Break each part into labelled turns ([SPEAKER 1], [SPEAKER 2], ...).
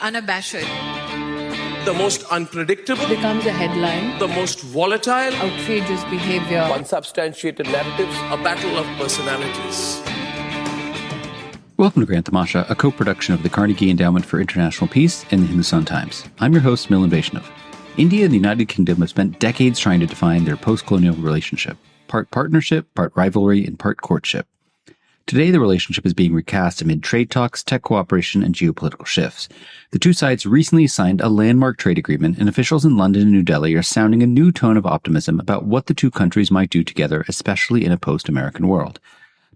[SPEAKER 1] unabashed,
[SPEAKER 2] the most unpredictable,
[SPEAKER 3] becomes a headline,
[SPEAKER 2] the most volatile,
[SPEAKER 3] outrageous behavior,
[SPEAKER 2] unsubstantiated narratives, a battle of personalities.
[SPEAKER 4] Welcome to Grand Tamasha, a co-production of the Carnegie Endowment for International Peace and the Hindustan Times. I'm your host, Milan Vaishnav. India and the United Kingdom have spent decades trying to define their post-colonial relationship, part partnership, part rivalry, and part courtship. Today, the relationship is being recast amid trade talks, tech cooperation, and geopolitical shifts. The two sides recently signed a landmark trade agreement, and officials in London and New Delhi are sounding a new tone of optimism about what the two countries might do together, especially in a post-American world.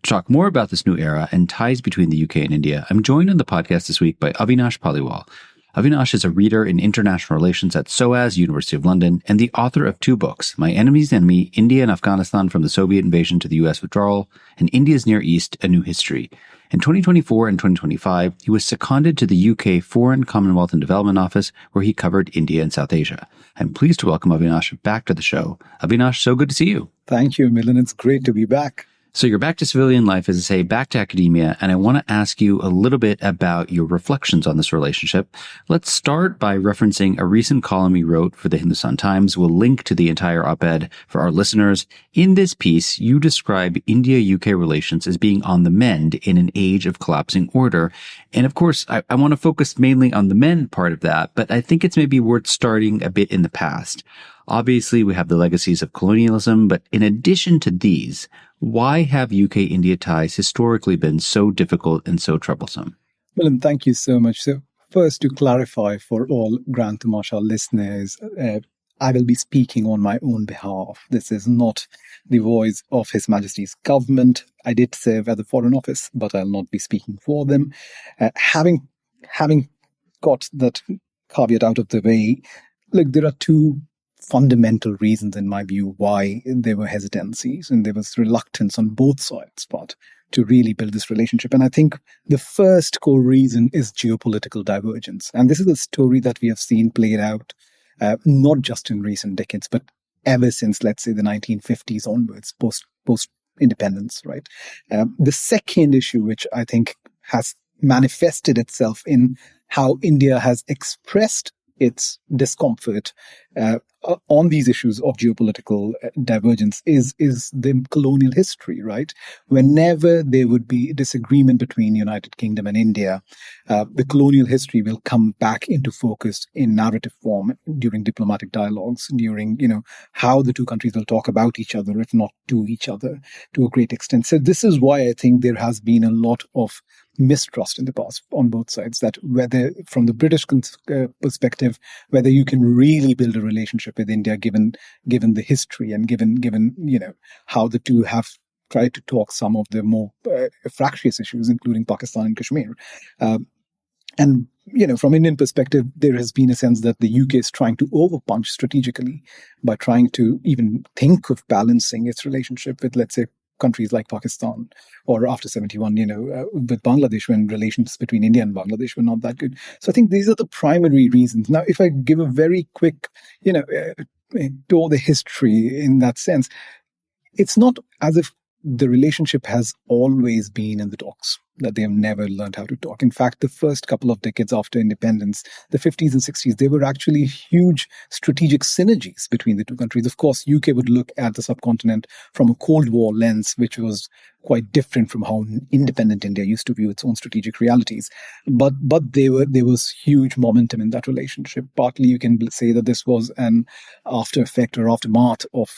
[SPEAKER 4] To talk more about this new era and ties between the UK and India, I'm joined on the podcast this week by Avinash Paliwal. Avinash is a reader in international relations at SOAS University of London and the author of two books, My Enemy's Enemy, India and Afghanistan from the Soviet Invasion to the US Withdrawal, and India's Near East, A New History. In 2024 and 2025, he was seconded to the UK Foreign, Commonwealth and Development Office, where he covered India and South Asia. I'm pleased to welcome Avinash back to the show. Avinash, so good to see you.
[SPEAKER 5] Thank you, Milan. It's great to be back.
[SPEAKER 4] So you're back to civilian life, as I say, back to academia, and I want to ask you a little bit about your reflections on this relationship. Let's start by referencing a recent column you wrote for the Hindustan Times. We'll link to the entire op-ed for our listeners. In this piece, you describe India-UK relations as being on the mend in an age of collapsing order. And of course, I want to focus mainly on the mend part of that, but I think it's maybe worth starting a bit in the past. Obviously, we have the legacies of colonialism, but in addition to these, why have UK-India ties historically been so difficult and so troublesome?
[SPEAKER 5] Milan, thank you so much. So first, to clarify for all Grand Tamasha listeners, I will be speaking on my own behalf. This is not the voice of His Majesty's government. I did serve at the Foreign Office, but I'll not be speaking for them. Having got that caveat out of the way, look, there are two fundamental reasons, in my view, why there were hesitancies and there was reluctance on both sides' part to really build this relationship. And I think the first core reason is geopolitical divergence. And this is a story that we have seen played out not just in recent decades, but ever since, let's say, the 1950s onwards, post-independence, right? The second issue, which I think has manifested itself in how India has expressed its discomfort on these issues of geopolitical divergence is the colonial history, right? Whenever there would be disagreement between United Kingdom and India, the colonial history will come back into focus in narrative form during diplomatic dialogues, during, how the two countries will talk about each other, if not to each other, to a great extent. So this is why I think there has been a lot of mistrust in the past on both sides, that whether from the British perspective, whether you can really build a relationship with India, given the history and given how the two have tried to talk some of the more fractious issues, including Pakistan and Kashmir. And from Indian perspective, there has been a sense that the UK is trying to overpunch strategically by trying to even think of balancing its relationship with, let's say, countries like Pakistan, or after 71, with Bangladesh, when relations between India and Bangladesh were not that good. So I think these are the primary reasons. Now, if I give a very quick, tour the history in that sense, it's not as if the relationship has always been in the talks, that they have never learned how to talk. In fact, the first couple of decades after independence, the 50s and 60s, there were actually huge strategic synergies between the two countries. Of course, UK would look at the subcontinent from a Cold War lens, which was quite different from how independent India used to view its own strategic realities. But there was huge momentum in that relationship. Partly you can say that this was an after effect or aftermath of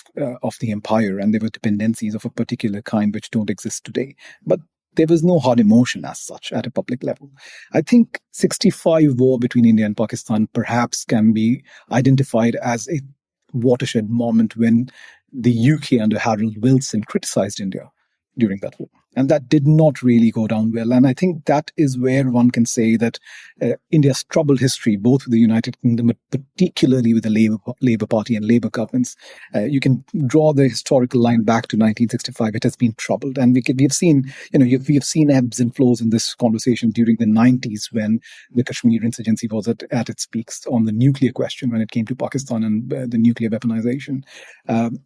[SPEAKER 5] the empire, and there were dependencies of a particular kind which don't exist today. But there was no hard emotion as such at a public level. I think 65 war between India and Pakistan perhaps can be identified as a watershed moment when the UK under Harold Wilson criticized India during that war. And that did not really go down well. And I think that is where one can say that India's troubled history, both with the United Kingdom, but particularly with the Labour Party and Labour governments, you can draw the historical line back to 1965. It has been troubled. And we have seen, we have seen ebbs and flows in this conversation during the 90s, when the Kashmir insurgency was at its peaks on the nuclear question, when it came to Pakistan and the nuclear weaponization.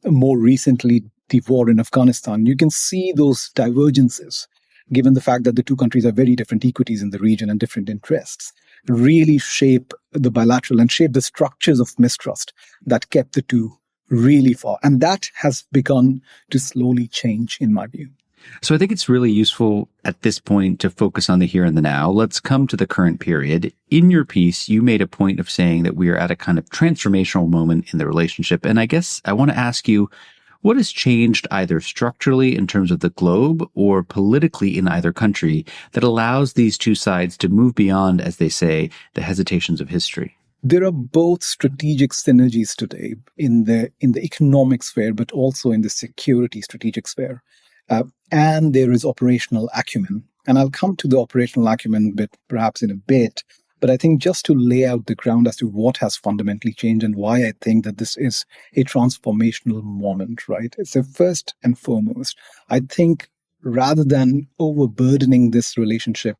[SPEAKER 5] More recently, the war in Afghanistan. You can see those divergences given the fact that the two countries have very different equities in the region and different interests, really shape the bilateral and shape the structures of mistrust that kept the two really far. And that has begun to slowly change, in my view.
[SPEAKER 4] So I think it's really useful at this point to focus on the here and the now. Let's come to the current period. In your piece, you made a point of saying that we are at a kind of transformational moment in the relationship. And I guess I want to ask you, what has changed either structurally in terms of the globe or politically in either country that allows these two sides to move beyond, as they say, the hesitations of history?
[SPEAKER 5] There are both strategic synergies today in the economic sphere, but also in the security strategic sphere. And there is operational acumen. And I'll come to the operational acumen bit perhaps in a bit. But I think just to lay out the ground as to what has fundamentally changed and why I think that this is a transformational moment, right? So first and foremost, I think rather than overburdening this relationship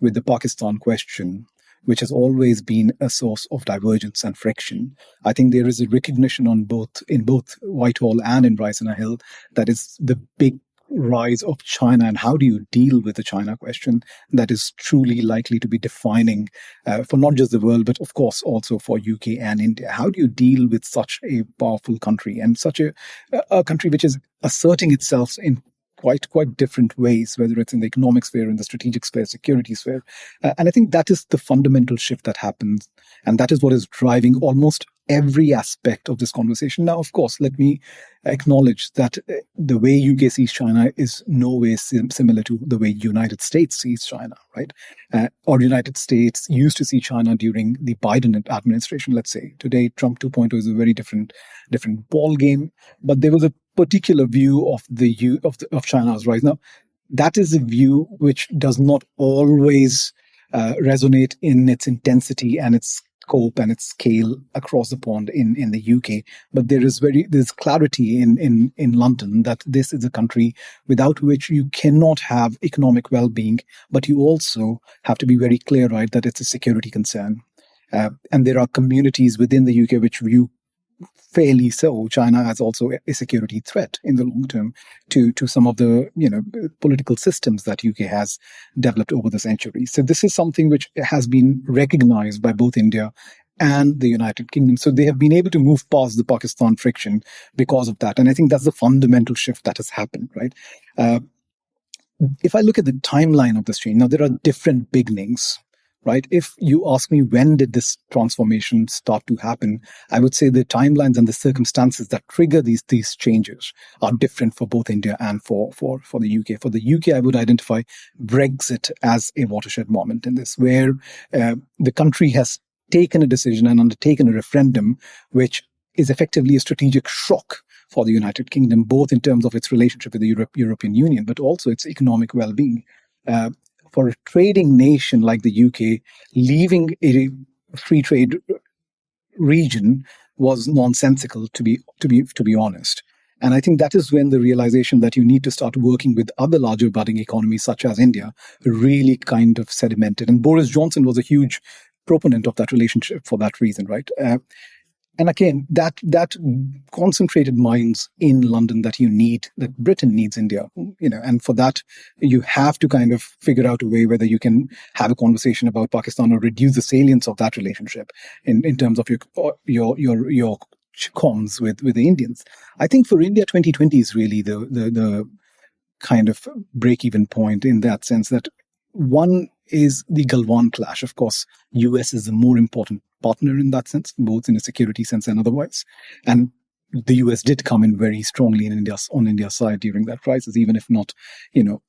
[SPEAKER 5] with the Pakistan question, which has always been a source of divergence and friction, I think there is a recognition in both Whitehall and in Rice Hill that is the big rise of China, and how do you deal with the China question that is truly likely to be defining for not just the world, but of course also for UK and India. How do you deal with such a powerful country and such a country which is asserting itself in quite different ways, whether it's in the economic sphere, in the strategic sphere, security sphere. And I think that is the fundamental shift that happens. And that is what is driving almost every aspect of this conversation. Now, of course, let me acknowledge that the way UK sees China is no way similar to the way United States sees China, right? Or United States used to see China during the Biden administration, let's say. Today, Trump 2.0 is a very different ball game. But there was a particular view of China's rise. Now, that is a view which does not always resonate in its intensity and its scope and its scale across the pond in the UK. But there's clarity in London that this is a country without which you cannot have economic well-being, but you also have to be very clear, right, that it's a security concern. And there are communities within the UK which view fairly so China as also a security threat in the long term to some of the political systems that UK has developed over the centuries. So this is something which has been recognized by both India and the United Kingdom. So they have been able to move past the Pakistan friction because of that. And I think that's the fundamental shift that has happened, right? If I look at the timeline of this change, now there are different beginnings. Right? If you ask me when did this transformation start to happen, I would say the timelines and the circumstances that trigger these changes are different for both India and for the UK. For the UK, I would identify Brexit as a watershed moment in this, where the country has taken a decision and undertaken a referendum, which is effectively a strategic shock for the United Kingdom, both in terms of its relationship with the European Union, but also its economic well-being. For a trading nation like the UK, leaving a free trade region was nonsensical, to be honest. And I think that is when the realization that you need to start working with other larger budding economies, such as India, really kind of sedimented. And Boris Johnson was a huge proponent of that relationship for that reason, right? And again, that concentrated minds in London that Britain needs India, and for that, you have to kind of figure out a way whether you can have a conversation about Pakistan or reduce the salience of that relationship in terms of your comms with the Indians. I think for India, 2020 is really the kind of break-even point in that sense that one is the Galwan clash. Of course, US is the more important partner in that sense, both in a security sense and otherwise. And the US did come in very strongly on India's side during that crisis, even if not,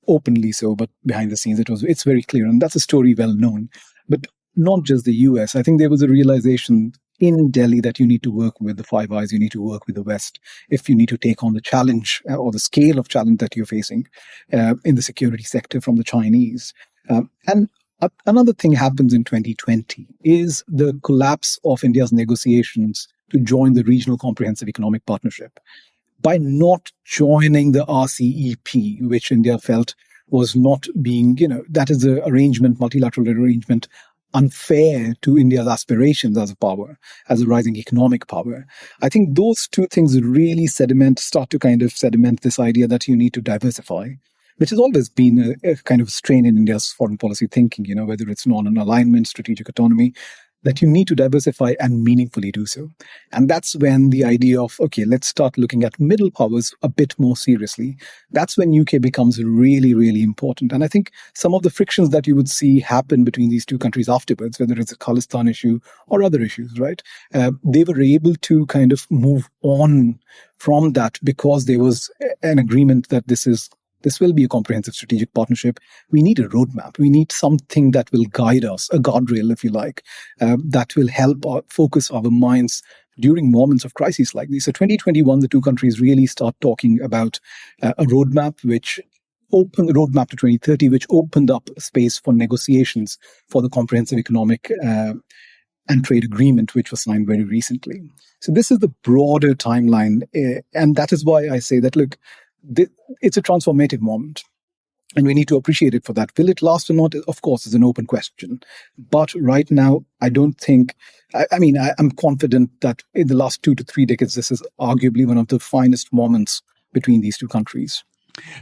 [SPEAKER 5] openly so, but behind the scenes it's very clear. And that's a story well known. But not just the US. I think there was a realization in Delhi that you need to work with the Five Eyes, you need to work with the West if you need to take on the challenge or the scale of challenge that you're facing in the security sector from the Chinese. And another thing happens in 2020 is the collapse of India's negotiations to join the Regional Comprehensive Economic Partnership. By not joining the RCEP, which India felt was not being, that is the arrangement, multilateral arrangement, unfair to India's aspirations as a power, as a rising economic power. I think those two things really start to kind of sediment this idea that you need to diversify. which has always been a kind of strain in India's foreign policy thinking, whether it's non-alignment, strategic autonomy, that you need to diversify and meaningfully do so. And that's when the idea of, okay, let's start looking at middle powers a bit more seriously. That's when UK becomes really, really important. And I think some of the frictions that you would see happen between these two countries afterwards, whether it's a Khalistan issue or other issues, right? They were able to kind of move on from that because there was an agreement that this will be a comprehensive strategic partnership. We need a roadmap. We need something that will guide us, a guardrail, if you like, that will help focus our minds during moments of crises like these. So 2021, the two countries really start talking about a roadmap roadmap to 2030, which opened up space for negotiations for the comprehensive economic and trade agreement, which was signed very recently. So this is the broader timeline. And that is why I say that, look, it's a transformative moment, and we need to appreciate it for that. Will it last or not? Of course, is an open question. But right now, I don't think, I'm confident that in the last 2 to 3 decades, this is arguably one of the finest moments between these two countries.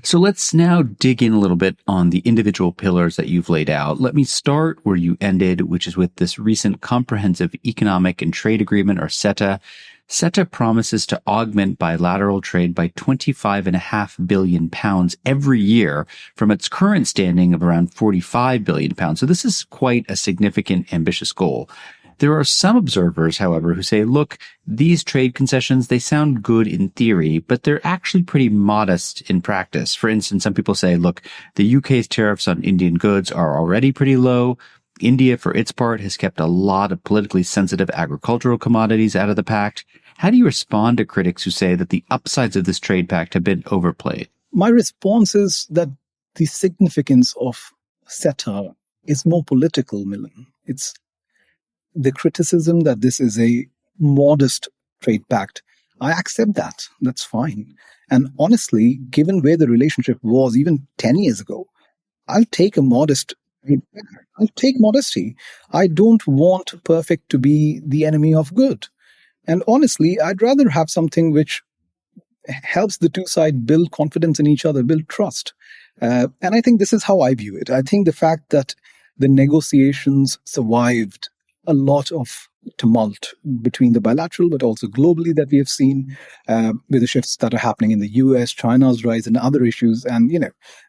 [SPEAKER 4] So let's now dig in a little bit on the individual pillars that you've laid out. Let me start where you ended, which is with this recent Comprehensive Economic and Trade Agreement, or CETA. CETA promises to augment bilateral trade by £25.5 billion every year from its current standing of around £45 billion. So this is quite a significant, ambitious goal. There are some observers, however, who say, look, these trade concessions, they sound good in theory, but they're actually pretty modest in practice. For instance, some people say, look, the UK's tariffs on Indian goods are already pretty low. India, for its part, has kept a lot of politically sensitive agricultural commodities out of the pact. How do you respond to critics who say that the upsides of this trade pact have been overplayed?
[SPEAKER 5] My response is that the significance of CETA is more political, Milan. It's the criticism that this is a modest trade pact. I accept that. That's fine. And honestly, given where the relationship was even 10 years ago, I'll take a modest I'll take modesty. I don't want perfect to be the enemy of good. And honestly, I'd rather have something which helps the two sides build confidence in each other, build trust. And I think this is how I view it. I think the fact that the negotiations survived a lot of tumult between the bilateral, but also globally that we have seen with the shifts that are happening in the US, China's rise and other issues. And,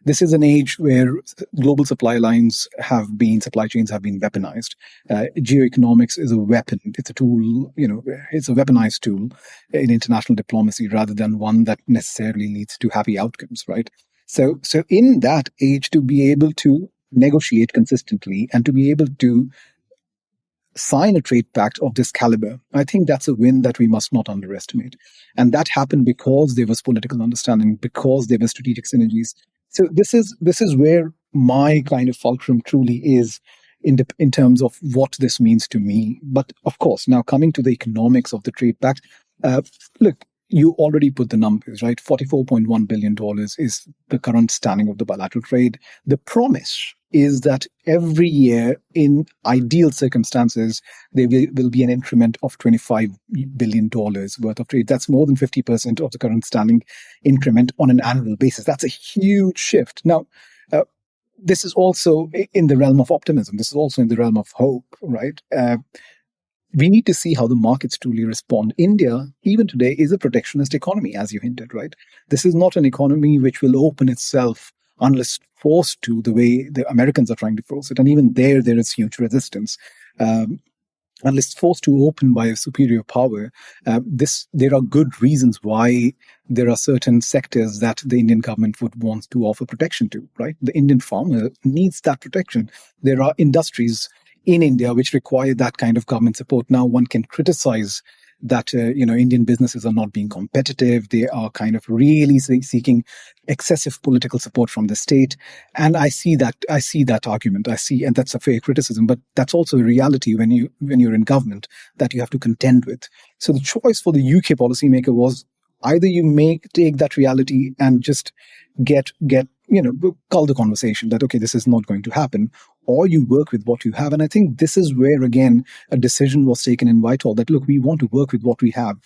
[SPEAKER 5] this is an age where global supply chains have been weaponized. Geoeconomics is a weapon. It's a tool, it's a weaponized tool in international diplomacy rather than one that necessarily leads to happy outcomes, right? So in that age, to be able to negotiate consistently and to be able to sign a trade pact of this caliber, I think that's a win that we must not underestimate. And that happened because there was political understanding, because there were strategic synergies. So this is where my kind of fulcrum truly is in terms of what this means to me. But of course, now coming to the economics of the trade pact, look, you already put the numbers, right? $44.1 billion is the current standing of the bilateral trade. The promise is that every year, in ideal circumstances, there will be an increment of $25 billion worth of trade. That's more than 50% of the current standing increment on an annual basis. That's a huge shift. Now, this is also in the realm of optimism. This is also in the realm of hope, right? We need to see how the markets truly respond. India, even today, is a protectionist economy, as you hinted, right? This is not an economy which will open itself unless forced to, the way the Americans are trying to force it. And even there is huge resistance. Unless forced to open by a superior power, there are good reasons why there are certain sectors that the Indian government would want to offer protection to, right? The Indian farmer needs that protection. There are industries in India which require that kind of government support. Now, one can criticize that Indian businesses are not being competitive. They are kind of really seeking excessive political support from the state, and I see that argument. And that's a fair criticism, but that's also a reality when you're in government that you have to contend with. So the choice for the UK policymaker was either you take that reality and just cull the conversation that, okay, this is not going to happen, or you work with what you have. And I think this is where, again, a decision was taken in Whitehall that, look, we want to work with what we have.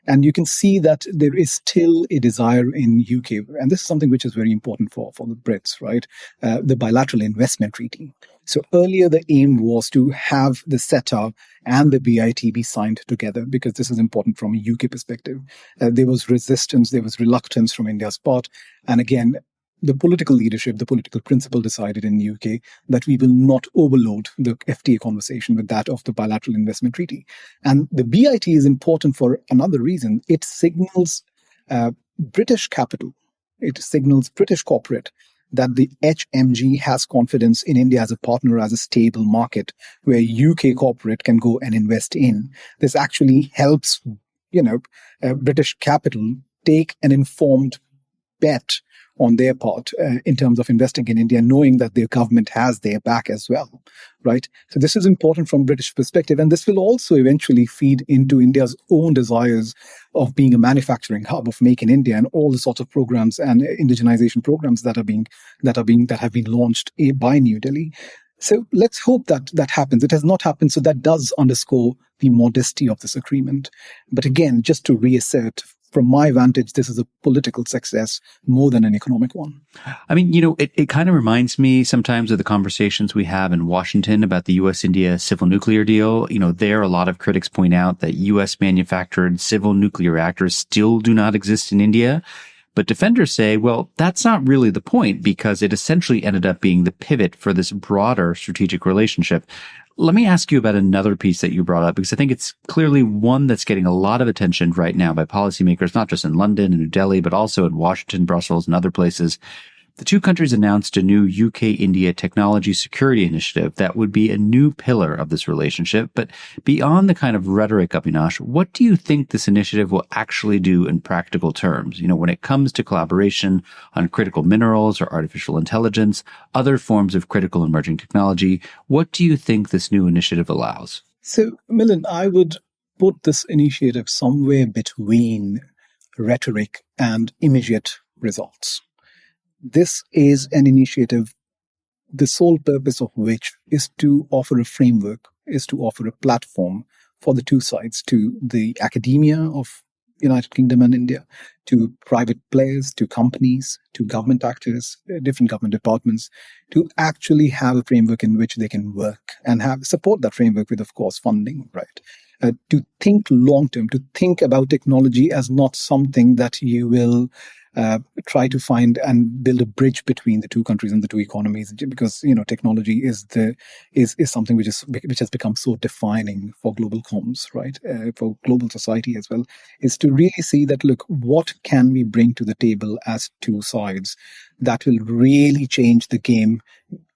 [SPEAKER 5] And you can see that there is still a desire in UK, and this is something which is very important for the Brits, right? The bilateral investment treaty. So earlier, the aim was to have the CETA and the BIT be signed together, because this is important from a UK perspective. There was resistance, there was reluctance from India's part. And again, the political leadership, the political principle decided in the UK that we will not overload the FTA conversation with that of the bilateral investment treaty. And the BIT is important for another reason. It signals British capital. It signals British corporate that the HMG has confidence in India as a partner, as a stable market where UK corporate can go and invest in. This actually helps, British capital take an informed bet on their part in terms of investing in India, knowing that their government has their back as well, right? So this is important from British perspective, and this will also eventually feed into India's own desires of being a manufacturing hub, of Make in India, and all the sorts of programs and indigenization programs that have been launched by New Delhi. So let's hope that happens. It has not happened, so that does underscore the modesty of this agreement. But again, just to reassert, from my vantage, this is a political success more than an economic one.
[SPEAKER 4] I mean, it kind of reminds me sometimes of the conversations we have in Washington about the U.S.-India civil nuclear deal. There a lot of critics point out that U.S.-manufactured civil nuclear reactors still do not exist in India. But defenders say, well, that's not really the point, because it essentially ended up being the pivot for this broader strategic relationship. Let me ask you about another piece that you brought up, because I think it's clearly one that's getting a lot of attention right now by policymakers, not just in London and New Delhi, but also in Washington, Brussels, and other places. The two countries announced a new UK-India technology security initiative that would be a new pillar of this relationship. But beyond the kind of rhetoric, Avinash, what do you think this initiative will actually do in practical terms? When it comes to collaboration on critical minerals or artificial intelligence, other forms of critical emerging technology, what do you think this new initiative allows?
[SPEAKER 5] So, Milan, I would put this initiative somewhere between rhetoric and immediate results. This is an initiative, the sole purpose of which is to offer a framework, is to offer a platform for the two sides, to the academia of United Kingdom and India, to private players, to companies, to government actors, different government departments, to actually have a framework in which they can work and support that framework with, of course, funding, right? To think long-term, to think about technology as not something that you will try to find and build a bridge between the two countries and the two economies, because technology is something which has become so defining for global comms, right? For global society as well, is to really see that, look, what can we bring to the table as two sides that will really change the game,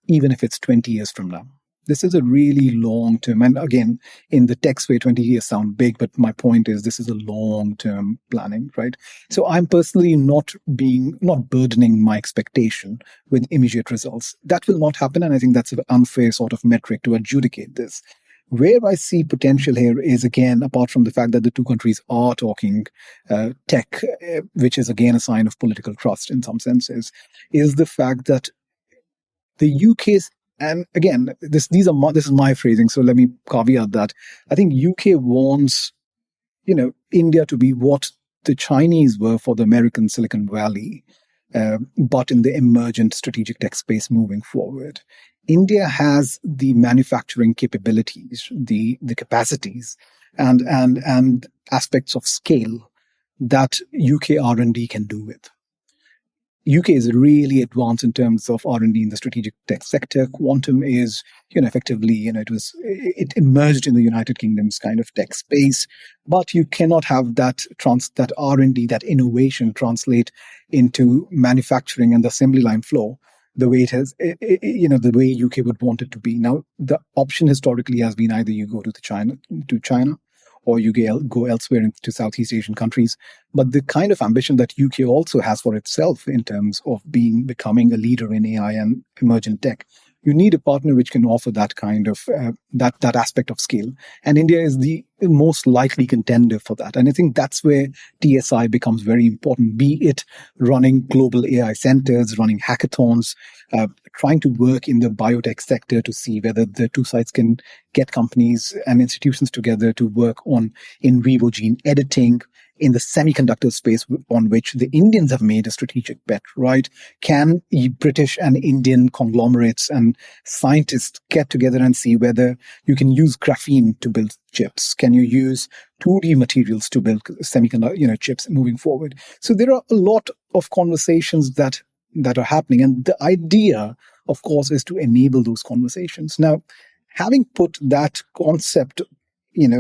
[SPEAKER 5] even if it's 20 years from now. This is a really long-term, and again, in the text way, 20 years sound big, but my point is this is a long-term planning, right? So I'm personally not burdening my expectation with immediate results. That will not happen, and I think that's an unfair sort of metric to adjudicate this. Where I see potential here is, again, apart from the fact that the two countries are talking tech, which is again a sign of political trust in some senses, is the fact that the UK's, and again, this is my phrasing, so let me caveat that. I think UK wants, India to be what the Chinese were for the American Silicon Valley, but in the emergent strategic tech space moving forward. India has the manufacturing capabilities, the capacities, and aspects of scale that UK R&D can do with. UK is really advanced in terms of R&D in the strategic tech sector. Quantum is, effectively, it emerged in the United Kingdom's kind of tech space, but you cannot have that R&D, that innovation translate into manufacturing and the assembly line flow the way it has, the way UK would want it to be. Now, the option historically has been either you go to China, or you go elsewhere into Southeast Asian countries. But the kind of ambition that UK also has for itself in terms of becoming a leader in AI and emergent tech, you need a partner which can offer that kind of that aspect of scale. And India is the most likely contender for that. And I think that's where TSI becomes very important, be it running global AI centers, running hackathons, trying to work in the biotech sector to see whether the two sides can get companies and institutions together to work on in vivo gene editing, in the semiconductor space on which the Indians have made a strategic bet, right? Can British and Indian conglomerates and scientists get together and see whether you can use graphene to build chips? Can you use 2D materials to build semiconductor, chips moving forward? So there are a lot of conversations that are happening. And the idea, of course, is to enable those conversations. Now, having put that concept,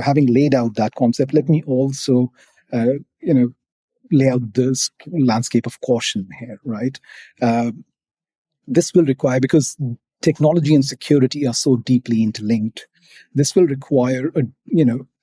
[SPEAKER 5] having laid out that concept, let me also, lay out this landscape of caution here, right? This will require, because technology and security are so deeply interlinked, this will require,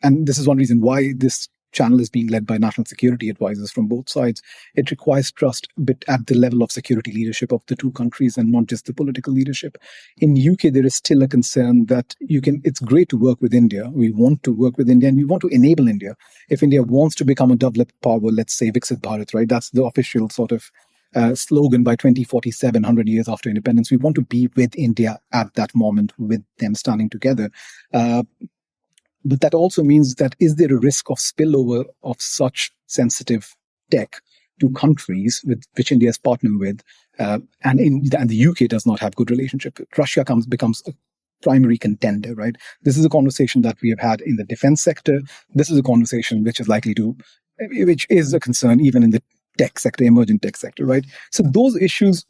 [SPEAKER 5] and this is one reason why this channel is being led by national security advisors from both sides. It requires trust, but at the level of security leadership of the two countries and not just the political leadership. In UK, there is still a concern that it's great to work with India. We want to work with India and we want to enable India. If India wants to become a developed power, let's say Viksit Bharat, right? That's the official sort of slogan by 2047, 100 years after independence. We want to be with India at that moment, with them standing together. But that also means that is there a risk of spillover of such sensitive tech to countries with which India is partnering with, and the UK does not have good relationship? Russia becomes a primary contender, right? This is a conversation that we have had in the defense sector. This is a conversation which is a concern even in the tech sector, emerging tech sector, right? So those issues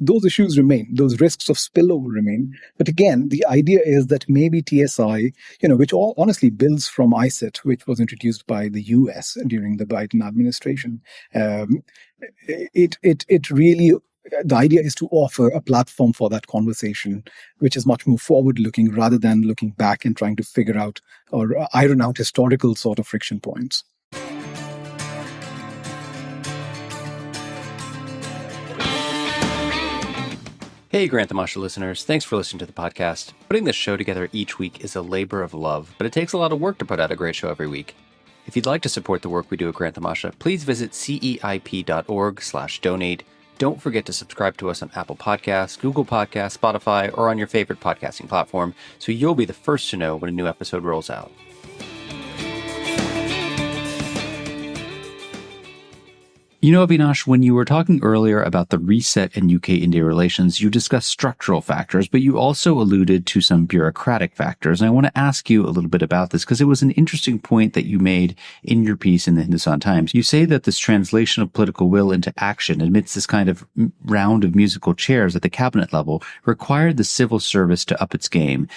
[SPEAKER 5] remain. Those risks of spillover remain. But again, the idea is that maybe TSI, which all honestly builds from ICET, which was introduced by the US during the Biden administration. It really, the idea is to offer a platform for that conversation, which is much more forward-looking rather than looking back and trying to figure out or iron out historical sort of friction points.
[SPEAKER 4] Hey, Grant Tamasha listeners. Thanks for listening to the podcast. Putting this show together each week is a labor of love, but it takes a lot of work to put out a great show every week. If you'd like to support the work we do at Grant Tamasha, please visit ceip.org/donate. Don't forget to subscribe to us on Apple Podcasts, Google Podcasts, Spotify, or on your favorite podcasting platform, so you'll be the first to know when a new episode rolls out. Avinash, when you were talking earlier about the reset in UK-India relations, you discussed structural factors, but you also alluded to some bureaucratic factors. And I want to ask you a little bit about this because it was an interesting point that you made in your piece in the Hindustan Times. You say that this translation of political will into action amidst this kind of round of musical chairs at the cabinet level required the civil service to up its game.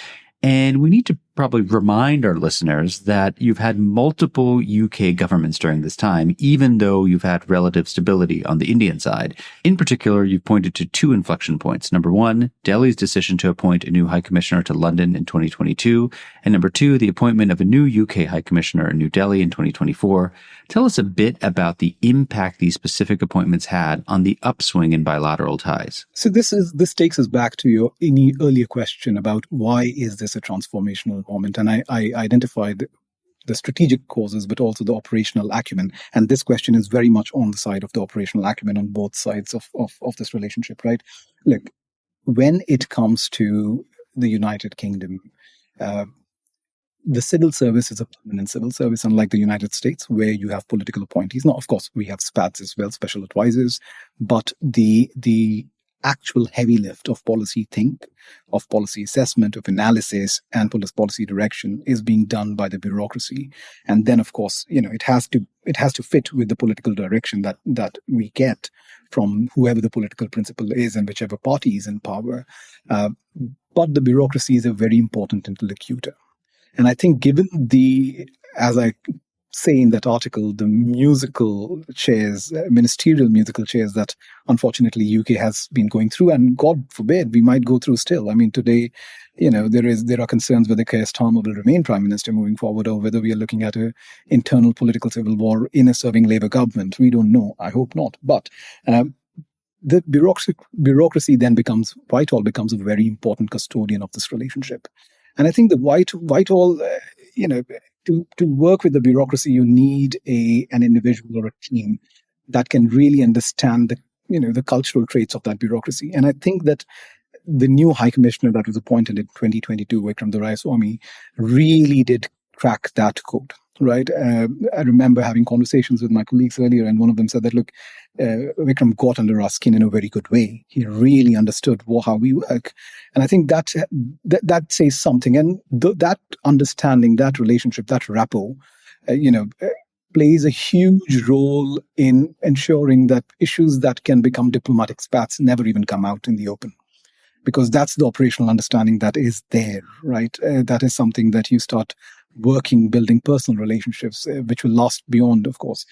[SPEAKER 4] And we need to probably remind our listeners that you've had multiple UK governments during this time, even though you've had relative stability on the Indian side. In particular, you've pointed to two inflection points. Number one, Delhi's decision to appoint a new High Commissioner to London in 2022. And number two, the appointment of a new UK High Commissioner in New Delhi in 2024. Tell us a bit about the impact these specific appointments had on the upswing in bilateral ties.
[SPEAKER 5] So this takes us back to your earlier question about why is this a transformational moment, and I identified the strategic causes, but also the operational acumen. And this question is very much on the side of the operational acumen on both sides of this relationship, right? Look, when it comes to the United Kingdom, the civil service is a permanent civil service, unlike the United States, where you have political appointees. Now, of course, we have SPADs as well, special advisors, but the actual heavy lift of policy of policy assessment, of analysis, and policy direction is being done by the bureaucracy. And then, of course, it has to fit with the political direction that we get from whoever the political principle is and whichever party is in power. But the bureaucracy is a very important interlocutor. And I think given as I say in that article, the ministerial musical chairs that unfortunately UK has been going through, and God forbid we might go through still. I mean, today, there are concerns whether Keir Starmer will remain Prime Minister moving forward, or whether we are looking at an internal political civil war in a serving Labour government. We don't know. I hope not. But the bureaucracy then Whitehall becomes a very important custodian of this relationship. And I think the Whitehall, to work with the bureaucracy, you need an individual or a team that can really understand the cultural traits of that bureaucracy. And I think that the new High Commissioner that was appointed in 2022, Vikram Doraiswamy, really did crack that code. right? I remember having conversations with my colleagues earlier, and one of them said that, look, Vikram got under our skin in a very good way. He really understood how we work. And I think that says something. And that understanding, that relationship, that rapport, plays a huge role in ensuring that issues that can become diplomatic spats never even come out in the open. Because that's the operational understanding that is there, right? That is something that you start building personal relationships, which will last beyond, of course.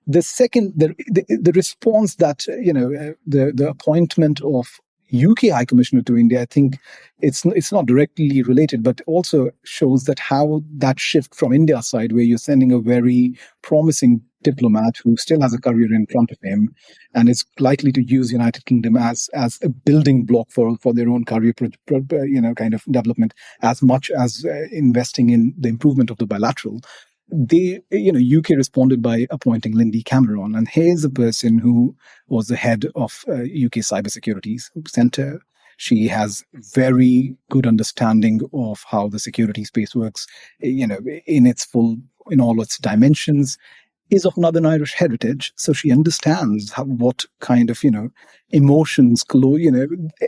[SPEAKER 5] The second, the response that, the appointment of UK High Commissioner to India, I think it's not directly related, but also shows that how that shift from India's side, where you're sending a very promising diplomat who still has a career in front of him and is likely to use United Kingdom as a building block for their own career, kind of development, as much as investing in the improvement of the bilateral. UK responded by appointing Lindy Cameron, and here's a person who was the head of UK Cybersecurity Centre. She has very good understanding of how the security space works, in all its dimensions. Is of Northern Irish heritage, so she understands what kind of emotions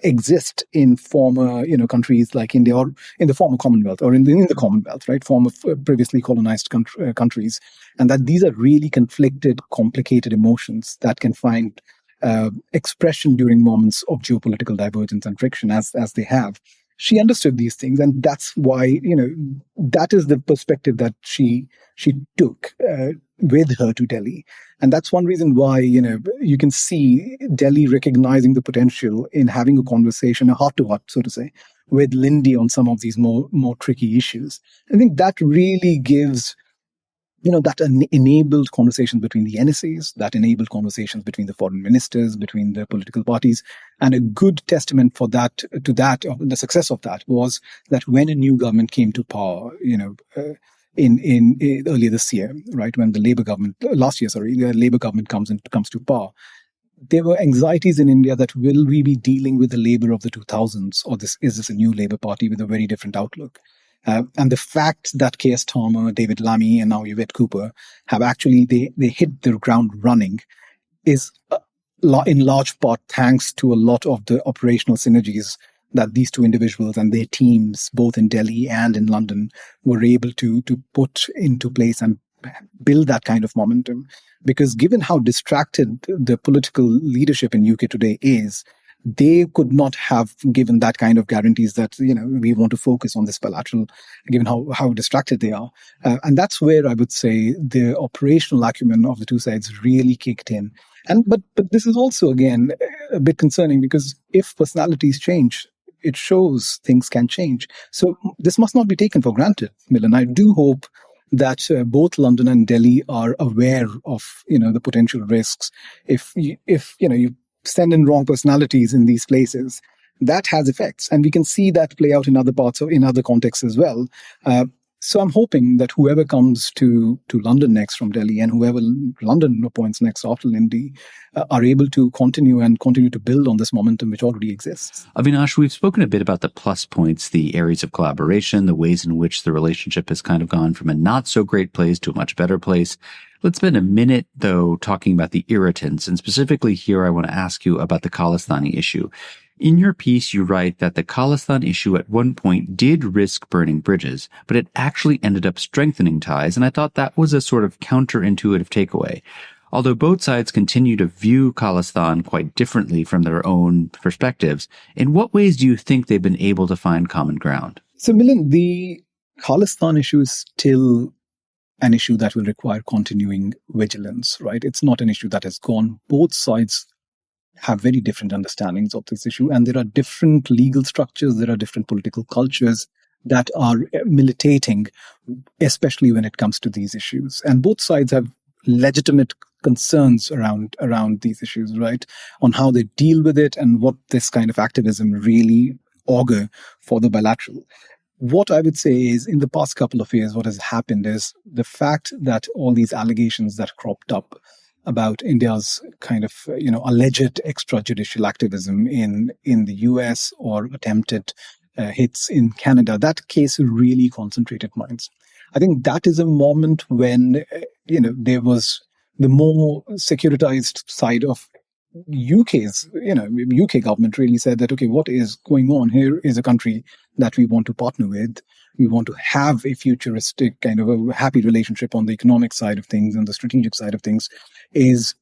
[SPEAKER 5] exist in former countries like India, or in the former Commonwealth, or in the Commonwealth, right, former previously colonized countries, and that these are really conflicted, complicated emotions that can find expression during moments of geopolitical divergence and friction, as they have. She understood these things, and that's why that is the perspective that she took with her to Delhi. And that's one reason why, you can see Delhi recognizing the potential in having a conversation, a heart-to-heart, so to say, with Lindy on some of these more tricky issues. I think that really gives, that enabled conversations between the NSAs, that enabled conversations between the foreign ministers, between the political parties. And a good testament the success of that was that when a new government came to power, in earlier this year, right, when the Labour government, the Labour government comes to power, there were anxieties in India that will we be dealing with the Labour of the 2000s, or is this a new Labour Party with a very different outlook? And the fact that Keir Starmer, David Lammy, and now Yvette Cooper have actually, they hit the ground running is in large part thanks to a lot of the operational synergies that these two individuals and their teams, both in Delhi and in London, were able to put into place and build that kind of momentum. Because given how distracted the political leadership in UK today is, they could not have given that kind of guarantees that, we want to focus on this bilateral, given how distracted they are. And that's where I would say the operational acumen of the two sides really kicked in. But this is also, again, a bit concerning, because if personalities change, it shows things can change. So this must not be taken for granted, Milan. I do hope that both London and Delhi are aware of, the potential risks. If you send in wrong personalities in these places, that has effects. And we can see that play out in other contexts as well. So I'm hoping that whoever comes to London next from Delhi, and whoever London appoints next after Lindy, are able to continue to build on this momentum which already exists.
[SPEAKER 4] Avinash, we've spoken a bit about the plus points, the areas of collaboration, the ways in which the relationship has kind of gone from a not so great place to a much better place. Let's spend a minute, though, talking about the irritants. And specifically here, I want to ask you about the Khalistani issue. In your piece, you write that the Khalistan issue at one point did risk burning bridges, but it actually ended up strengthening ties, and I thought that was a sort of counterintuitive takeaway. Although both sides continue to view Khalistan quite differently from their own perspectives, in what ways do you think they've been able to find common ground?
[SPEAKER 5] So, Milan, the Khalistan issue is still an issue that will require continuing vigilance, right? It's not an issue that has gone. Both sides have very different understandings of this issue, and there are different legal structures, there are different political cultures that are militating, especially when it comes to these issues. And both sides have legitimate concerns around these issues, right? On how they deal with it and what this kind of activism really augur for the bilateral. What I would say is, in the past couple of years, what has happened is the fact that all these allegations that cropped up about India's kind of, alleged extrajudicial activism in the US, or attempted hits in Canada, that case really concentrated minds. I think that is a moment when, there was the more securitized side of UK government really said that, okay, what is going on here is a country that we want to partner with. We want to have a futuristic kind of a happy relationship on the economic side of things and the strategic side of things is,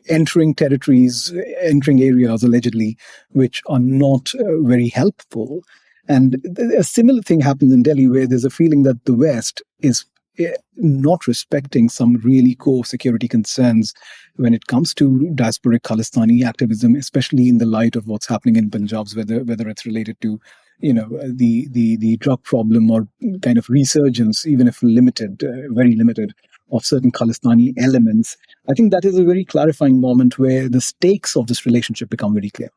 [SPEAKER 5] entering territories, entering areas allegedly, which are not very helpful. And a similar thing happens in Delhi where there's a feeling that the West is not respecting some really core security concerns when it comes to diasporic Khalistani activism, especially in the light of what's happening in Punjab, whether it's related to the drug problem or kind of resurgence, even if limited, very limited, of certain Khalistani elements. I think that is a very clarifying moment where the stakes of this relationship become very clear.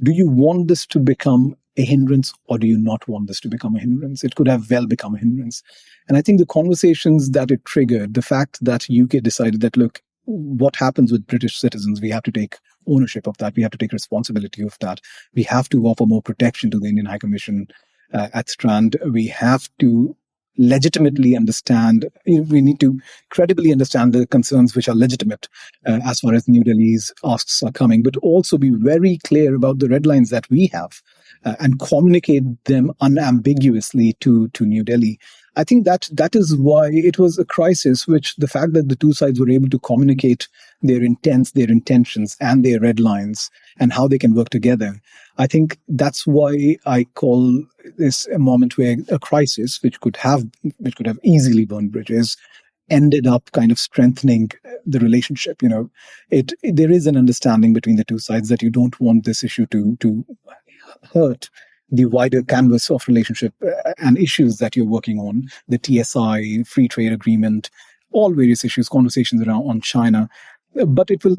[SPEAKER 5] Do you want this to become a hindrance or do you not want this to become a hindrance? It could have well become a hindrance. And I think the conversations that it triggered, the fact that UK decided that, look, what happens with British citizens, we have to take ownership of that. We have to take responsibility of that. We have to offer more protection to the Indian High Commission at Strand. We have to legitimately understand, we need to credibly understand the concerns which are legitimate as far as New Delhi's asks are coming, but also be very clear about the red lines that we have and communicate them unambiguously to New Delhi. I think that is why it was a crisis, which the fact that the two sides were able to communicate their intents, their intentions, and their red lines, and how they can work together. I think that's why I call this a moment where a crisis, which could have easily burned bridges, ended up kind of strengthening the relationship. There is an understanding between the two sides that you don't want this issue to hurt the wider canvas of relationship and issues that you're working on, the TSI, free trade agreement, all various issues, conversations around on China. But it will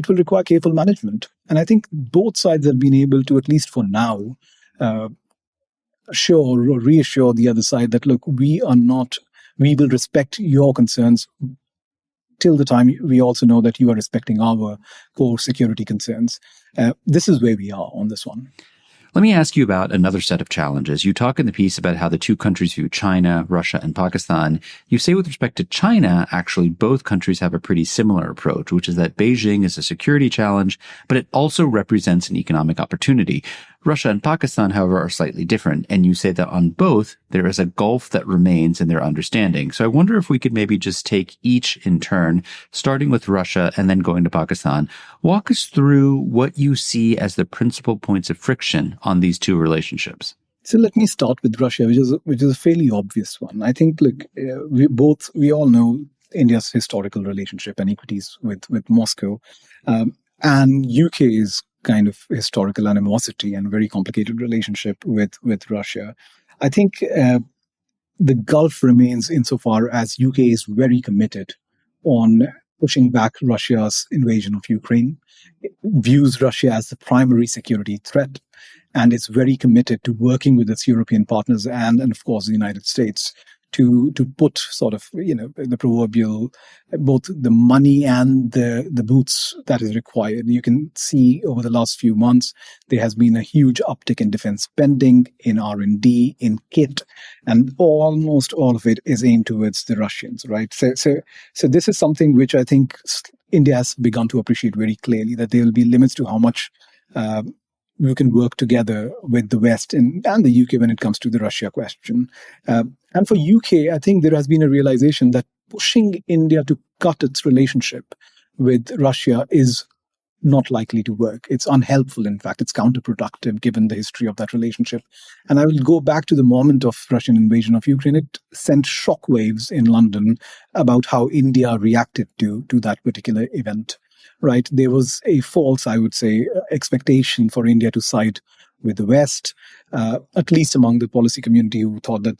[SPEAKER 5] require careful management. And I think both sides have been able to, at least for now, assure or reassure the other side that, look, we will respect your concerns till the time we also know that you are respecting our core security concerns. This is where we are on this one.
[SPEAKER 4] Let me ask you about another set of challenges. You talk in the piece about how the two countries view China, Russia, and Pakistan. You say with respect to China, actually, both countries have a pretty similar approach, which is that Beijing is a security challenge, but it also represents an economic opportunity. Russia and Pakistan, however, are slightly different, and you say that on both, there is a gulf that remains in their understanding. So I wonder if we could maybe just take each in turn, starting with Russia and then going to Pakistan. Walk us through what you see as the principal points of friction on these two relationships.
[SPEAKER 5] So let me start with Russia, which is a fairly obvious one. I think, look, we all know India's historical relationship and equities with Moscow, and UK's kind of historical animosity and very complicated relationship with Russia. I think the gulf remains insofar as UK is very committed on pushing back Russia's invasion of Ukraine. It views Russia as the primary security threat, and it's very committed to working with its European partners and of course, the United States to put sort of, the proverbial, both the money and the boots that is required. You can see over the last few months, there has been a huge uptick in defense spending, in R&D, in kit, and almost all of it is aimed towards the Russians, right? So this is something which I think India has begun to appreciate very clearly, that there will be limits to how much we can work together with the West and the UK when it comes to the Russia question. And for UK, I think there has been a realization that pushing India to cut its relationship with Russia is not likely to work. It's unhelpful, in fact. It's counterproductive given the history of that relationship. And I will go back to the moment of Russian invasion of Ukraine. It sent shockwaves in London about how India reacted to that particular event. Right, there was a false, I would say, expectation for India to side with the West, at least among the policy community, who thought that,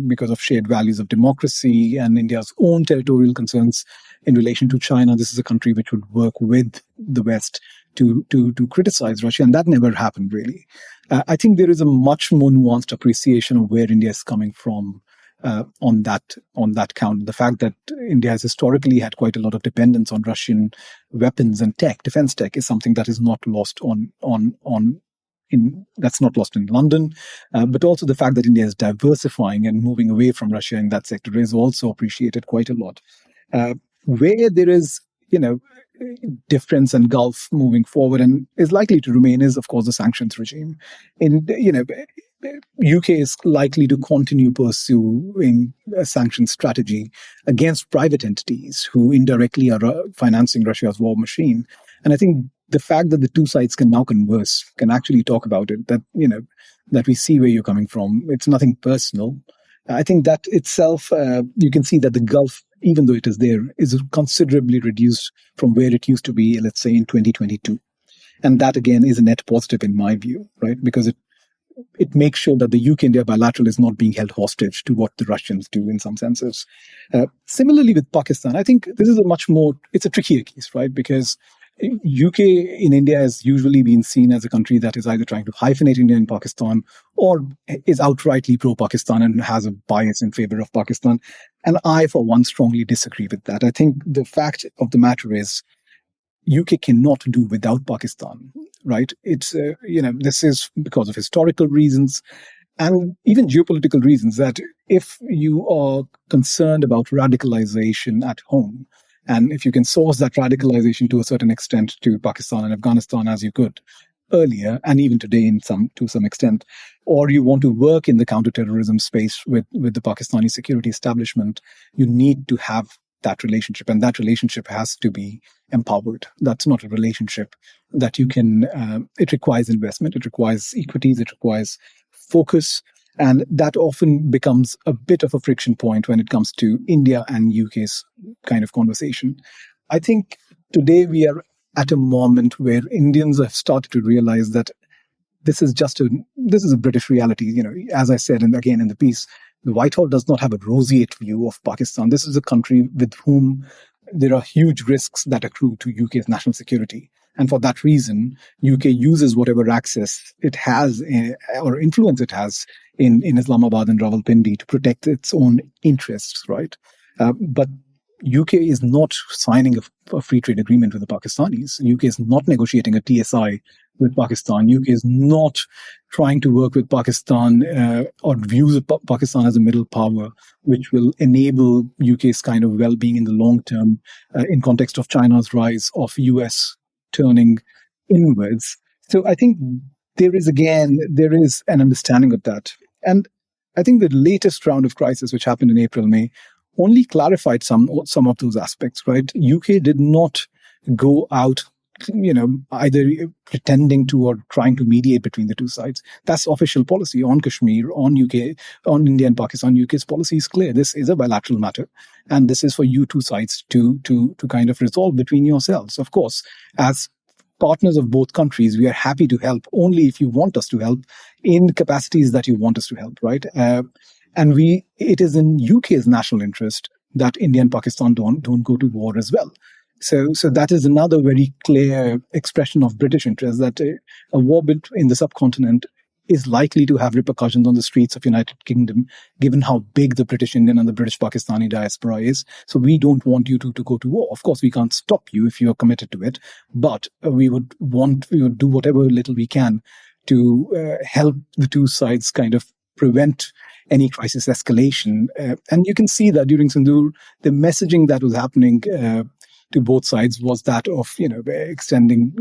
[SPEAKER 5] because of shared values of democracy and India's own territorial concerns in relation to China, this is a country which would work with the West to criticize Russia, and that never happened, really. I think there is a much more nuanced appreciation of where India is coming from on that count. The fact that India has historically had quite a lot of dependence on Russian weapons and tech, defense tech, is something that is not lost on that's not lost in London, but also the fact that India is diversifying and moving away from Russia in that sector is also appreciated quite a lot. Where there is, difference and gulf moving forward and is likely to remain is, of course, the sanctions regime. UK is likely to continue pursuing a sanctions strategy against private entities who indirectly are financing Russia's war machine. And I think the fact that the two sides can now converse, can actually talk about it, that we see where you're coming from. It's nothing personal. I think that itself, you can see that the gulf, even though it is there, is considerably reduced from where it used to be, let's say, in 2022. And that, again, is a net positive in my view, right? Because it makes sure that the UK-India bilateral is not being held hostage to what the Russians do in some senses. Similarly with Pakistan, I think this is it's a trickier case, right? Because UK in India has usually been seen as a country that is either trying to hyphenate India and Pakistan or is outrightly pro-Pakistan and has a bias in favor of Pakistan. And I, for one, strongly disagree with that. I think the fact of the matter is UK cannot do without Pakistan, right? It's, this is because of historical reasons and even geopolitical reasons, that if you are concerned about radicalization at home, and if you can source that radicalization to a certain extent to Pakistan and Afghanistan, as you could earlier, and even today to some extent, or you want to work in the counterterrorism space with the Pakistani security establishment, you need to have that relationship, and that relationship has to be empowered. That's not a relationship that you can, it requires investment, it requires equities, it requires focus, and that often becomes a bit of a friction point when it comes to India and UK's kind of conversation. I think today we are at a moment where Indians have started to realize that this is a British reality. As I said, and again in the piece, the Whitehall does not have a roseate view of Pakistan. This is a country with whom there are huge risks that accrue to UK's national security. And for that reason, UK uses whatever access it has or influence it has in Islamabad and Rawalpindi to protect its own interests, right? But UK is not signing a free trade agreement with the Pakistanis. UK is not negotiating a TSI with Pakistan. UK is not trying to work with Pakistan or views Pakistan as a middle power, which will enable UK's kind of well-being in the long term in context of China's rise, of US turning inwards. So I think there is an understanding of that. And I think the latest round of crisis, which happened in April, May, only clarified some of those aspects, right? UK did not go out, either pretending to or trying to mediate between the two sides. That's official policy on Kashmir, on UK, on India and Pakistan. UK's policy is clear. This is a bilateral matter, and this is for you two sides to kind of resolve between yourselves. Of course, as partners of both countries, we are happy to help only if you want us to help in capacities that you want us to help, right? And it is in UK's national interest that India and Pakistan don't go to war as well. So that is another very clear expression of British interest, that a war in the subcontinent is likely to have repercussions on the streets of United Kingdom, given how big the British Indian and the British Pakistani diaspora is. So we don't want you to go to war. Of course, we can't stop you if you are committed to it, but we would do whatever little we can to help the two sides kind of prevent any crisis escalation. And you can see that during Sindoor, the messaging that was happening to both sides was that of, extending,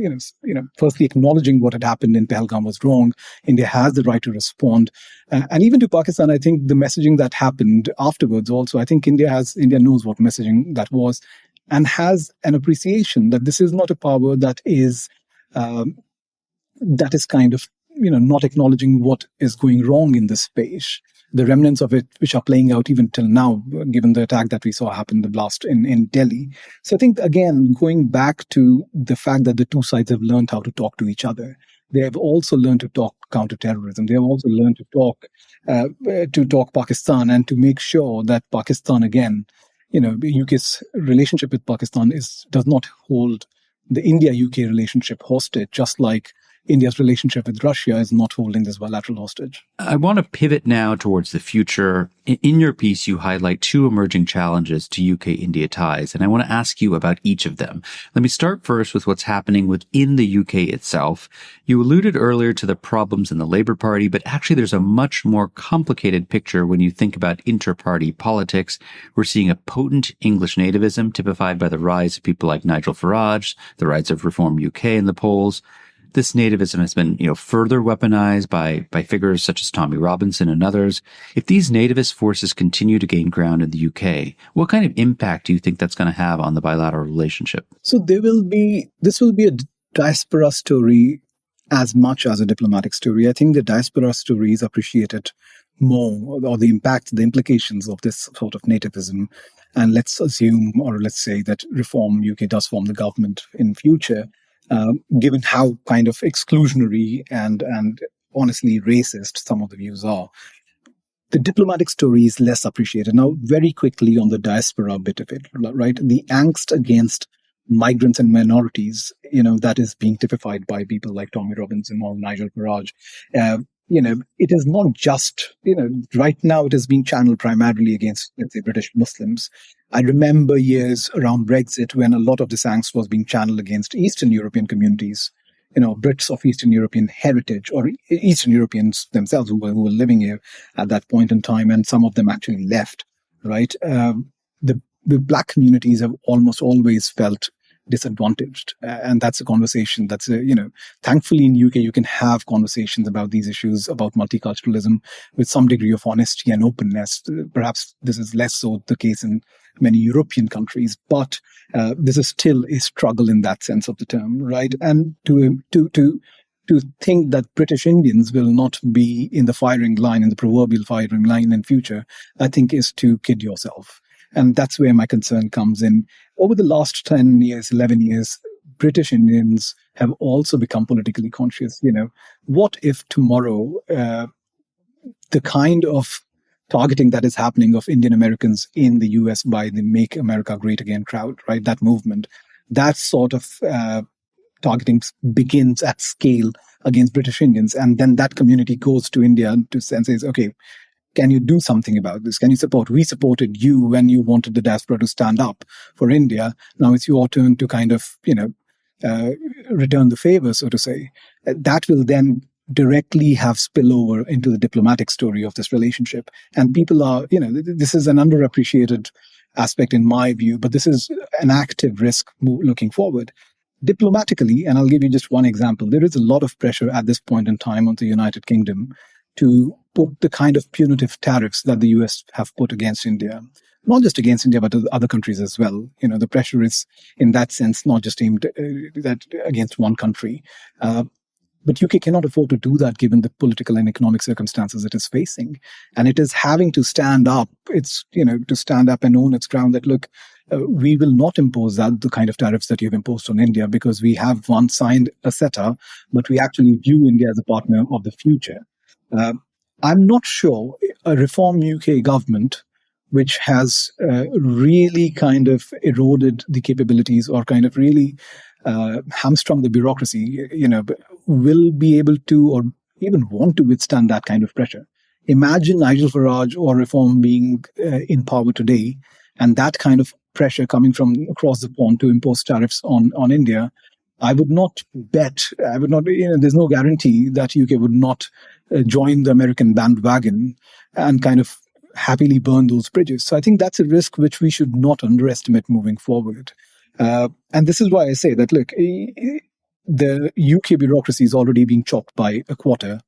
[SPEAKER 5] firstly acknowledging what had happened in Pahalgam was wrong. India has the right to respond. And even to Pakistan, I think the messaging that happened afterwards also, I think India knows what messaging that was and has an appreciation that this is not a power that is kind of, not acknowledging what is going wrong in this space. The remnants of it, which are playing out even till now, given the attack that we saw happen, the blast in Delhi. So I think, again, going back to the fact that the two sides have learned how to talk to each other. They have also learned to talk counterterrorism. They have also learned to talk Pakistan, and to make sure that Pakistan, again, the UK's relationship with Pakistan does not hold the India-UK relationship hostage, just like India's relationship with Russia is not holding this bilateral hostage.
[SPEAKER 4] I want to pivot now towards the future. In your piece, you highlight two emerging challenges to UK-India ties, and I want to ask you about each of them. Let me start first with what's happening within the UK itself. You alluded earlier to the problems in the Labour Party, but actually there's a much more complicated picture when you think about inter-party politics. We're seeing a potent English nativism typified by the rise of people like Nigel Farage, the rise of Reform UK in the polls. This nativism has been, further weaponized by figures such as Tommy Robinson and others. If these nativist forces continue to gain ground in the UK, what kind of impact do you think that's going to have on the bilateral relationship?
[SPEAKER 5] So this will be a diaspora story as much as a diplomatic story. I think the diaspora story is appreciated more, or the impact, the implications of this sort of nativism. And let's assume, or let's say that Reform UK does form the government in future. Given how kind of exclusionary and honestly racist some of the views are, the diplomatic story is less appreciated. Now, very quickly on the diaspora bit of it, right? The angst against migrants and minorities, that is being typified by people like Tommy Robinson or Nigel Farage. It is not just, right now it is being channeled primarily against, let's say, British Muslims. I remember years around Brexit when a lot of this angst was being channeled against Eastern European communities, Brits of Eastern European heritage, or Eastern Europeans themselves who were living here at that point in time, and some of them actually left, right? The Black communities have almost always felt disadvantaged. And that's a conversation that's, thankfully in UK, you can have conversations about these issues, about multiculturalism with some degree of honesty and openness. Perhaps this is less so the case in many European countries, but this is still a struggle in that sense of the term, right? And to think that British Indians will not be in the firing line, in the proverbial firing line in future, I think is to kid yourself. And that's where my concern comes in. Over the last 10 years, 11 years, British Indians have also become politically conscious. What if tomorrow the kind of targeting that is happening of Indian Americans in the US by the Make America Great Again crowd, right? That movement, that sort of targeting begins at scale against British Indians. And then that community goes to India and says, okay, can you do something about this? Can you support? We supported you when you wanted the diaspora to stand up for India. Now it's your turn to kind of, return the favor, so to say. That will then directly have spillover into the diplomatic story of this relationship. And people are, this is an underappreciated aspect in my view, but this is an active risk looking forward. Diplomatically, and I'll give you just one example, there is a lot of pressure at this point in time on the United Kingdom to put the kind of punitive tariffs that the US have put against India, not just against India, but other countries as well. The pressure is, in that sense, not just aimed against one country. But UK cannot afford to do that given the political and economic circumstances it is facing. And it is having to stand up. It's, to stand up and own its ground that, look, we will not impose the kind of tariffs that you've imposed on India because we have once signed a CETA, but we actually view India as a partner of the future. I'm not sure a Reform UK government, which has really kind of eroded the capabilities or kind of really hamstrung the bureaucracy, will be able to or even want to withstand that kind of pressure. Imagine Nigel Farage or Reform being in power today, and that kind of pressure coming from across the pond to impose tariffs on India. I would not bet, there's no guarantee that UK would not join the American bandwagon and kind of happily burn those bridges. So I think that's a risk which we should not underestimate moving forward. And this is why I say that, look, the UK bureaucracy is already being chopped by a quarter.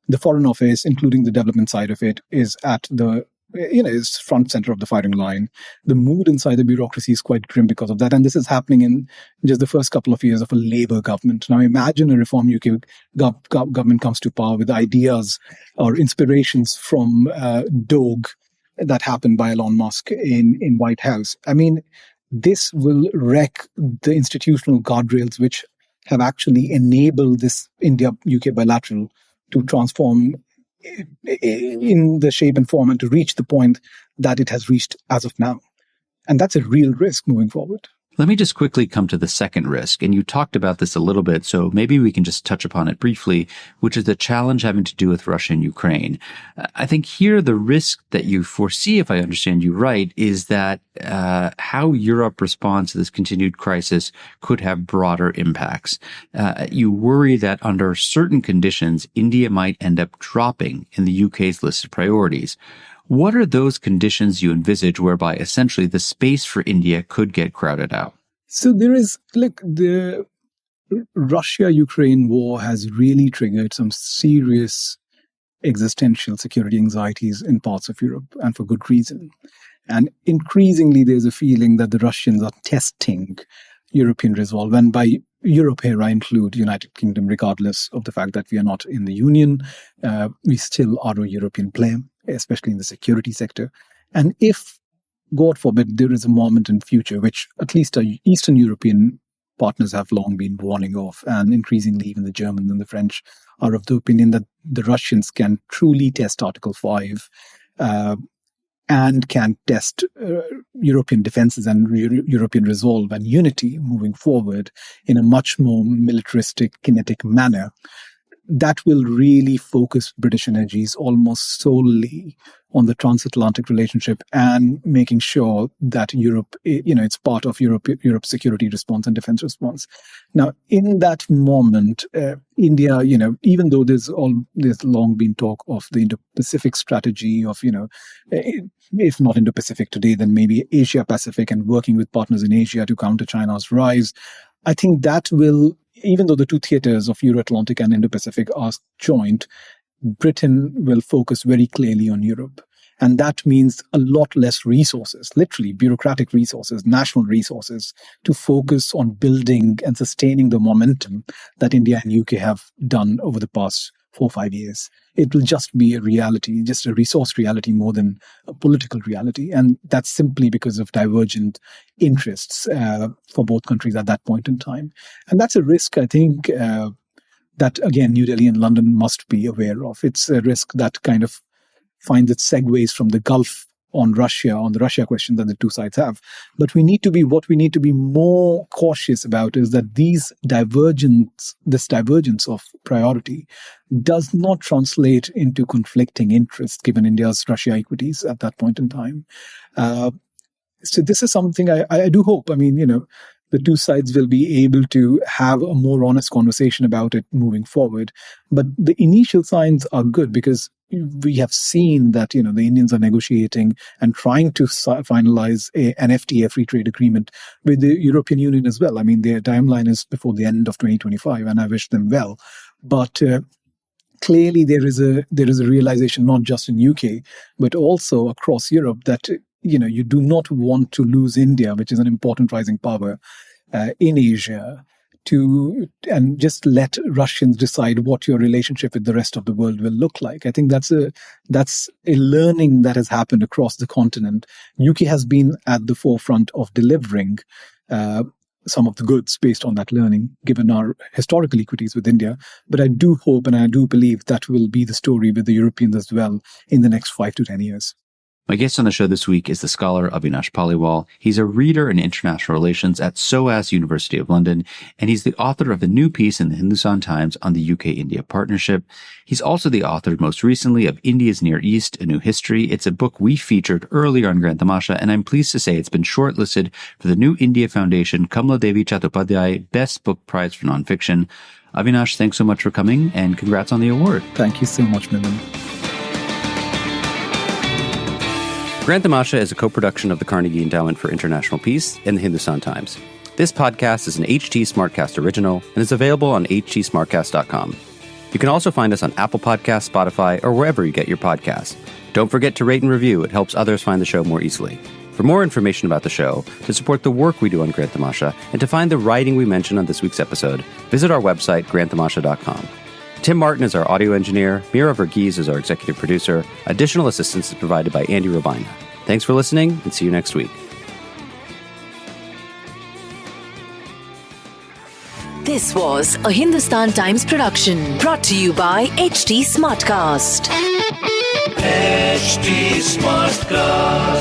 [SPEAKER 5] The Foreign Office, including the development side of it, is at the is front center of the firing line. The mood inside the bureaucracy is quite grim because of that. And this is happening in just the first couple of years of a Labour government. Now imagine a Reform UK government comes to power with ideas or inspirations from Doge that happened by Elon Musk in White House. I mean, this will wreck the institutional guardrails which have actually enabled this India-UK bilateral to transform in the shape and form and to reach the point that it has reached as of now. And that's a real risk moving forward.
[SPEAKER 4] Let me just quickly come to the second risk, and you talked about this a little bit, so maybe we can just touch upon it briefly, which is the challenge having to do with Russia and Ukraine. I think here the risk that you foresee, if I understand you right, is that how Europe responds to this continued crisis could have broader impacts. You worry that under certain conditions, India might end up dropping in the UK's list of priorities. What are those conditions you envisage whereby essentially the space for India could get crowded out?
[SPEAKER 5] So there is, the Russia-Ukraine war has really triggered some serious existential security anxieties in parts of Europe, and for good reason. And increasingly, there's a feeling that the Russians are testing European resolve. And by Europe here, I include United Kingdom, regardless of the fact that we are not in the Union. We still are a European player, especially in the security sector. And if, God forbid, there is a moment in future, which at least our Eastern European partners have long been warning of, and increasingly even the Germans and the French are of the opinion that the Russians can truly test Article 5 and can test European defenses and European resolve and unity moving forward in a much more militaristic, kinetic manner. That will really focus British energies almost solely on the transatlantic relationship and making sure that Europe, it's part of Europe's security response and defense response. Now, in that moment, India, even though there's long been talk of the Indo-Pacific strategy of, if not Indo-Pacific today, then maybe Asia-Pacific and working with partners in Asia to counter China's rise, I think that will, even though the two theaters of Euro-Atlantic and Indo-Pacific are joint, Britain will focus very clearly on Europe. And that means a lot less resources, literally bureaucratic resources, national resources, to focus on building and sustaining the momentum that India and UK have done over the past 4 or 5 years. It will just be a reality, just a resource reality more than a political reality. And that's simply because of divergent interests for both countries at that point in time. And that's a risk, I think, that, again, New Delhi and London must be aware of. It's a risk that kind of finds its segues from the Gulf on the Russia question that the two sides have. But what we need to be more cautious about is that this divergence of priority does not translate into conflicting interests given India's Russia equities at that point in time. So this is something I do hope. The two sides will be able to have a more honest conversation about it moving forward. But the initial signs are good because we have seen that, the Indians are negotiating and trying to finalize an FTA, free trade agreement, with the European Union as well. Their timeline is before the end of 2025, and I wish them well. But clearly there is a realization, not just in UK, but also across Europe, that you do not want to lose India, which is an important rising power in Asia, and just let Russians decide what your relationship with the rest of the world will look like. I think that's a learning that has happened across the continent. UK has been at the forefront of delivering some of the goods based on that learning, given our historical equities with India. But I do hope and I do believe that will be the story with the Europeans as well in the next 5 to 10 years.
[SPEAKER 4] My guest on the show this week is the scholar Avinash Paliwal. He's a reader in international relations at SOAS University of London, and he's the author of a new piece in the Hindustan Times on the UK-India partnership. He's also the author, most recently, of India's Near East, A New History. It's a book we featured earlier on Grand Tamasha, and I'm pleased to say it's been shortlisted for the New India Foundation Kamala Devi Chattopadhyay Best Book Prize for Nonfiction. Avinash, thanks so much for coming, and congrats on the award.
[SPEAKER 5] Thank you so much, Milan.
[SPEAKER 4] Grand Tamasha is a co-production of the Carnegie Endowment for International Peace and the Hindustan Times. This podcast is an HT Smartcast original and is available on htsmartcast.com. You can also find us on Apple Podcasts, Spotify, or wherever you get your podcasts. Don't forget to rate and review. It helps others find the show more easily. For more information about the show, to support the work we do on Grand Tamasha, and to find the writing we mentioned on this week's episode, visit our website, grandtamasha.com. Tim Martin is our audio engineer. Mira Verghese is our executive producer. Additional assistance is provided by Andy Robina. Thanks for listening, and see you next week.
[SPEAKER 1] This was a Hindustan Times production brought to you by HT Smartcast.
[SPEAKER 2] HT Smartcast.